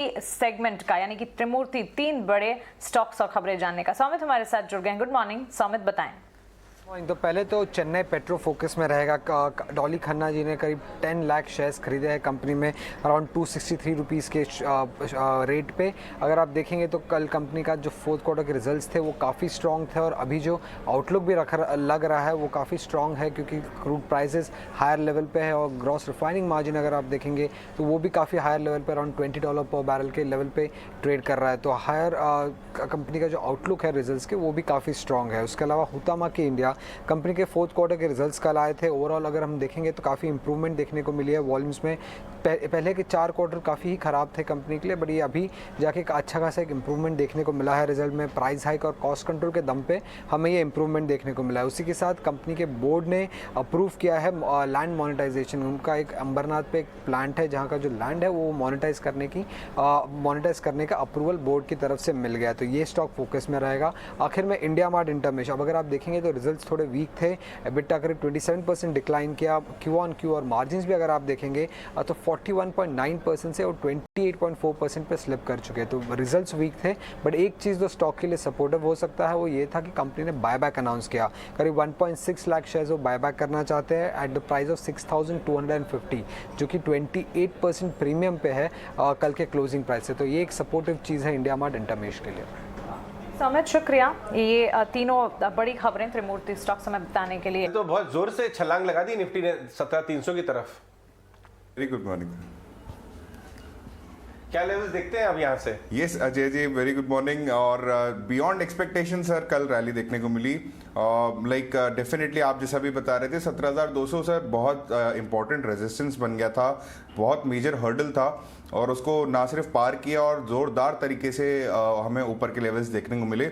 Segment का यानी कि त्रिमूर्ति, 3 बड़े स्टॉक्स और खबरें जानने का। सौमित हमारे साथ जुड़ गए हैं। गुड मॉर्निंग सौमित, बताएं। तो पहले तो चेन्नई पेट्रो फोकस में रहेगा। डॉली खन्ना जी ने करीब 10 लाख शेयर्स खरीदे हैं कंपनी में, अराउंड 263 रुपीज़ के रेट पे। अगर आप देखेंगे तो कल कंपनी का जो फोर्थ क्वार्टर के रिजल्ट्स थे वो काफ़ी स्ट्रॉन्ग थे और अभी जो आउटलुक भी लग रहा है वो काफ़ी स्ट्रॉन्ग है, क्योंकि क्रूड प्राइसेस हायर लेवल पे है और ग्रॉस रिफाइनिंग मार्जिन अगर आप देखेंगे तो वो भी काफ़ी हायर लेवल पे, अराउंड $20 पर बैरल के लेवल पे ट्रेड कर रहा है। तो हायर कंपनी का जो आउटलुक है रिजल्ट्स के वो भी काफ़ी स्ट्रॉन्ग है। उसके अलावा हुतामा की इंडिया कंपनी के फोर्थ क्वार्टर के रिजल्ट्स कल आए थे। ओवरऑल अगर हम देखेंगे तो काफ़ी इंप्रूवमेंट देखने को मिली है वॉल्यूम्स में। पहले के 4 क्वार्टर काफ़ी ही ख़राब थे कंपनी के लिए, बट ये अभी जाके अच्छा खासा एक इंप्रूवमेंट देखने को मिला है रिजल्ट में। प्राइस हाइक और कॉस्ट कंट्रोल के दम पे हमें ये इंप्रूवमेंट देखने को मिला है। उसी के साथ कंपनी के बोर्ड ने अप्रूव किया है लैंड मोनेटाइजेशन। उनका एक अंबरनाथ पे एक प्लांट है जहाँ का जो लैंड है वो मोनेटाइज करने का अप्रूवल बोर्ड की तरफ से मिल गया। तो ये स्टॉक फोकस में रहेगा। आखिर में इंडिया मार्ट इंटरमेश, अब अगर आप देखेंगे तो रिजल्ट्स थोड़े वीक थे। एबिटा करीब 27% डिक्लाइन किया क्यू ऑन क्यू, और मार्जिन्स भी अगर आप देखेंगे तो 41.9% से और 28.4% पे स्लिप कर चुके हैं। तो रिजल्ट्स वीक थे, बट एक चीज़ जो स्टॉक के लिए सपोर्टिव हो सकता है वो ये था कि कंपनी ने बायबैक अनाउंस किया। करीब 1.6 लाख शेयर्स वो बायबैक करना चाहते हैं एट द प्राइस ऑफ 6,250, जो कि 28% प्रीमियम पे है कल के क्लोजिंग प्राइस से। तो ये एक सपोर्टिव चीज़ है इंडिया मार्ट इंटरमेश के लिए। सौमित शुक्रिया, ये तीनों बड़ी खबरें त्रिमूर्ति स्टॉक्स में बताने के लिए। तो बहुत जोर से छलांग लगा दी निफ्टी ने 17,300 की तरफ। Very good morning. क्या लेवल्स देखते हैं अब यहाँ से? Yes Ajay ji, very good morning. और बियॉन्ड एक्सपेक्टेशन सर कल रैली देखने को मिली। लाइक डेफिनेटली आप जैसा भी बता रहे थे 17,200 सर बहुत इंपॉर्टेंट रेजिस्टेंस बन गया था, बहुत मेजर हर्डल था और उसको ना सिर्फ पार किया और जोरदार तरीके से हमें ऊपर के लेवल्स देखने को मिले।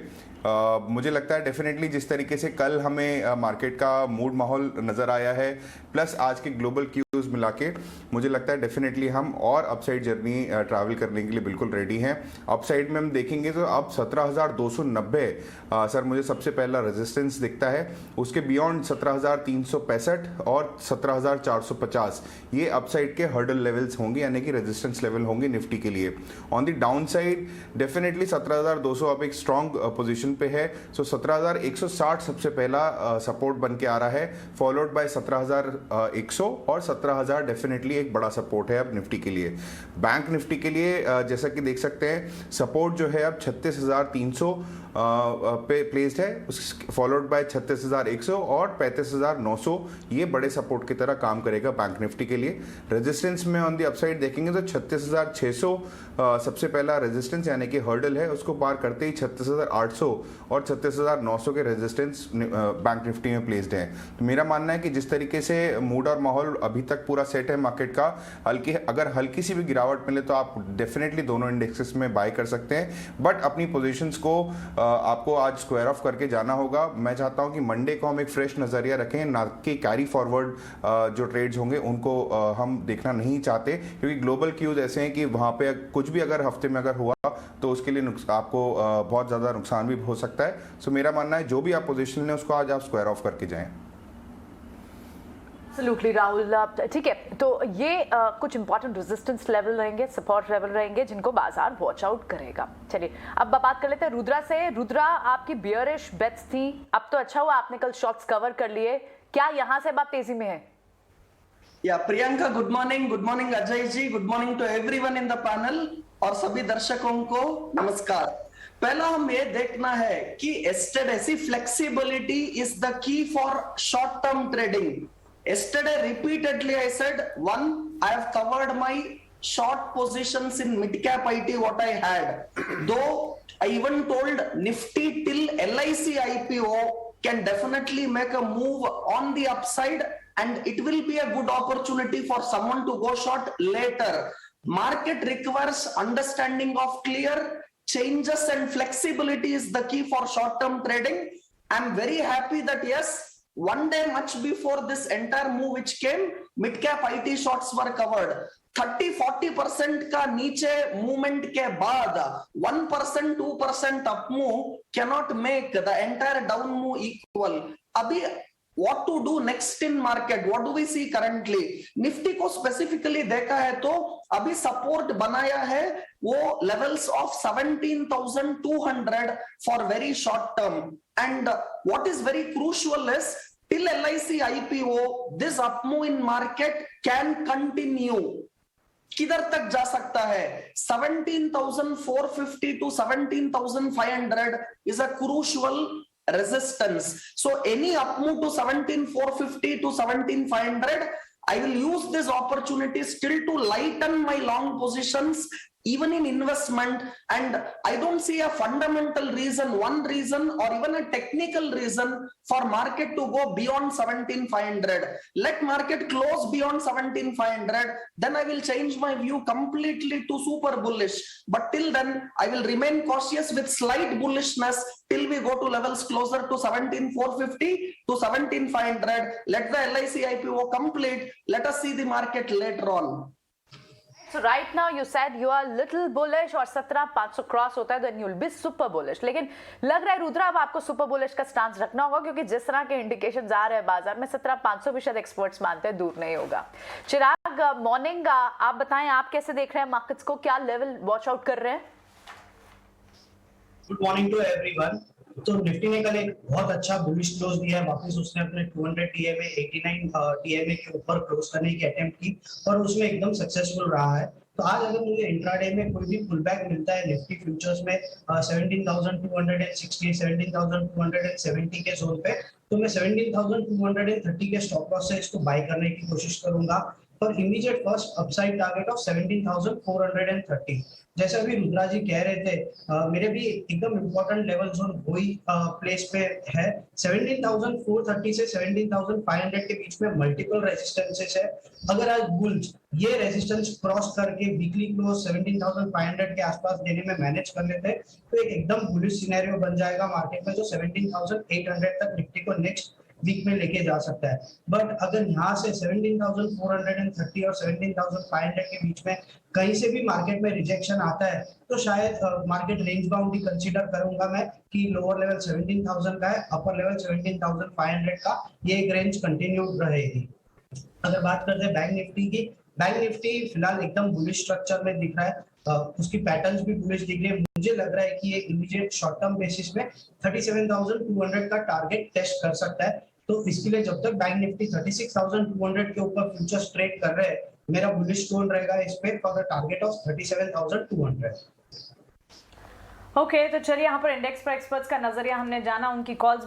मुझे लगता है डेफिनेटली जिस तरीके से कल हमें मार्केट का मूड माहौल नज़र आया है, प्लस आज के ग्लोबल क्यूज मिला के मुझे लगता है डेफिनेटली हम और अपसाइड जर्नी ट्रैवल करने के लिए बिल्कुल रेडी हैं। अपसाइड में हम देखेंगे तो अब 17,290 सर मुझे सबसे पहला रेजिस्टेंस दिखता है। उसके बियॉन्ड 17,365 और 17,450 ये अपसाइड के हर्डल लेवल्स होंगे, यानी कि रेजिस्टेंस लेवल होंगे निफ्टी के लिए। On the down side definitely 17,200 अब एक स्ट्रॉन्ग पोजीशन पे है। सो 17,160 सबसे पहला सपोर्ट बन के आ रहा है, फॉलोड बाय 17,100 और 17,000 डेफिनेटली एक बड़ा सपोर्ट है अब निफ्टी के लिए। बैंक निफ्टी के लिए जैसा कि देख सकते हैं सपोर्ट जो है अब 36,300 पे प्लेस्ड है, फॉलोड बाय 36,100 और 35,900 ये बड़े सपोर्ट की तरह काम करेगा बैंक निफ्टी के लिए। रेजिस्टेंस में ऑन दी अपसाइड देखेंगे तो 36,600 सबसे पहला रेजिस्टेंस यानी कि हर्डल है, उसको पार करते ही 36,800 और 36,900 के रेजिस्टेंस बैंक निफ्टी में प्लेस्ड हैं। तो मेरा मानना है कि जिस तरीके से मूड और माहौल अभी तक पूरा सेट है मार्केट का, अगर हल्की सी भी गिरावट मिले तो आप डेफिनेटली दोनों इंडेक्सेस में बाय कर सकते हैं, बट अपनी पोजीशंस को आपको आज स्क्वायर ऑफ करके जाना होगा। मैं चाहता हूं कि मंडे को हम एक फ्रेश नजरिया रखें, ना कि कैरी फॉरवर्ड जो ट्रेड्स होंगे उनको हम देखना नहीं चाहते, क्योंकि ग्लोबल क्यूज ऐसे हैं कि वहां पे कुछ भी अगर हफ्ते में अगर हुआ तो उसके लिए आपको बहुत ज्यादा नुकसान भी हो सकता है। सो मेरा मानना है जो भी आप पोजीशन लें उसको आज आप स्क्वायर ऑफ करके जाएं। एब्सोल्युटली राहुल, ठीक है। तो ये कुछ इंपॉर्टेंट रेजिस्टेंस लेवल रहेंगे, सपोर्ट लेवल रहेंगे जिनको बाजार वॉच आउट करेगा। चलिए अब बात कर लेते हैं रुद्रा से। रुद्रा, आपकी बियरिश बेट्स थी, अब तो अच्छा हुआ आपने कल शॉर्ट्स कवर कर लिए, क्या यहाँ से बात तेजी में है? या Priyanka, good morning Ajay ji, good morning to everyone in the panel और सभी दर्शकों को नमस्कार। पहला हम ये देखना है कि yesterday flexibility is the key for short term trading. Yesterday, repeatedly I said, one, I have covered my short positions in mid-cap IT, what I had. Though I even told Nifty till LIC IPO can definitely make a move on the upside and it will be a good opportunity for someone to go short later. Market requires understanding of clear changes and flexibility is the key for short-term trading. I'm very happy that yes, one day much before this entire move which came, mid cap IT shorts were covered. 30-40% का नीचे movement के बाद 1% 2% up move cannot make the entire down move equal. अभी what to do next in market, what do we see currently? Nifty को specifically देखा है तो अभी सपोर्ट बनाया है वो levels of 17,200 for very short term, and what is very crucial is till LIC IPO this up move in market can continue. किधर तक जा सकता है? 17,450 to 17,500 is a crucial resistance. So any up move to 17,450 to 17,500, I will use this opportunity still to lighten my long positions even in investment, and I don't see a fundamental reason, one reason or even a technical reason for market to go beyond 17,500. Let market close beyond 17,500, then I will change my view completely to super bullish, but till then I will remain cautious with slight bullishness till we go to levels closer to 17,450 to 17,500. Let the LIC IPO complete, let us see the market later on. So right now you said you are little bullish और 17,500 cross होता है then you'll be super bullish, लेकिन लग रहा है रुद्रा अब आपको super bullish का स्टांस रखना होगा क्योंकि जिस तरह के इंडिकेशंस आ रहे हैं बाजार में 17,500 भी शायद एक्सपर्ट्स मानते हैं दूर नहीं होगा। चिराग, मॉर्निंग, आप बताएं आप कैसे देख रहे हैं मार्केट्स को, क्या लेवल वॉच आउट कर रहे हैं? Good morning to everyone. तो निफ्टी ने कल एक बहुत अच्छा बुलिश क्लोज दिया है, वापस उसने अपने 200 टीएमए 89 टीएमए के ऊपर क्लोज करने की अटेम्प्ट की और उसमें एकदम सक्सेसफुल रहा है। तो आज अगर मुझे इंट्राडे में कोई भी पुलबैक मिलता है निफ्टी फ्यूचर्स में 17,260 17,270 के जोन पे, तो मैं 17,230 के स्टॉप लॉस से इसको बाय करने की कोशिश करूंगा for immediate first upside target of 17,430। जैसा अभी रुद्रा जी कह रहे थे, मेरे भी एकदम इंपॉर्टेंट लेवल जोन वही प्लेस पे है। 17,430 से 17,500 के बीच में मल्टीपल रेजिस्टेंसेस है। अगर आज बुल्स ये रेजिस्टेंस क्रॉस करके वीकली क्लोज 17,500 के आसपास देने में मैनेज कर लेते हैं तो एक एकदम बुलिश सिनेरियो बन जाएगा मार्केट में, जो 17,800 तक निफ्टी को नेक्स्ट वीक में लेके जा सकता है। बट अगर यहाँ से 17,430 और 17,500 के बीच में कहीं से भी मार्केट में रिजेक्शन आता है तो शायद मार्केट रेंज बाउंड ही कंसीडर करूंगा मैं कि लोअर लेवल 17,000 का है, अपर लेवल 17,500 का, ये एक रेंज कंटिन्यू रहेगी। अगर बात करते हैं बैंक निफ्टी की, बैंक निफ्टी फिलहाल एकदम बुलिश स्ट्रक्चर में दिख रहा है, उसकी पैटर्न्स भी बुलिश दिख रही है। मुझे लग रहा है कि ये इमीडिएट शॉर्ट टर्म बेसिस में 37,200 का टारगेट टेस्ट कर सकता है। तो इसके लिए जब तक बैंक निफ्टी 36,200 के ऊपर फ्यूचर्स ट्रेड कर रहे हैं, मेरा बुलिश टोन रहेगा इस पे for the target of 37,200। Okay, तो चलिए यहाँ पर इंडेक्स पर एक्सपर्ट्स का नजरिया हमने जाना, उनकी कॉल्स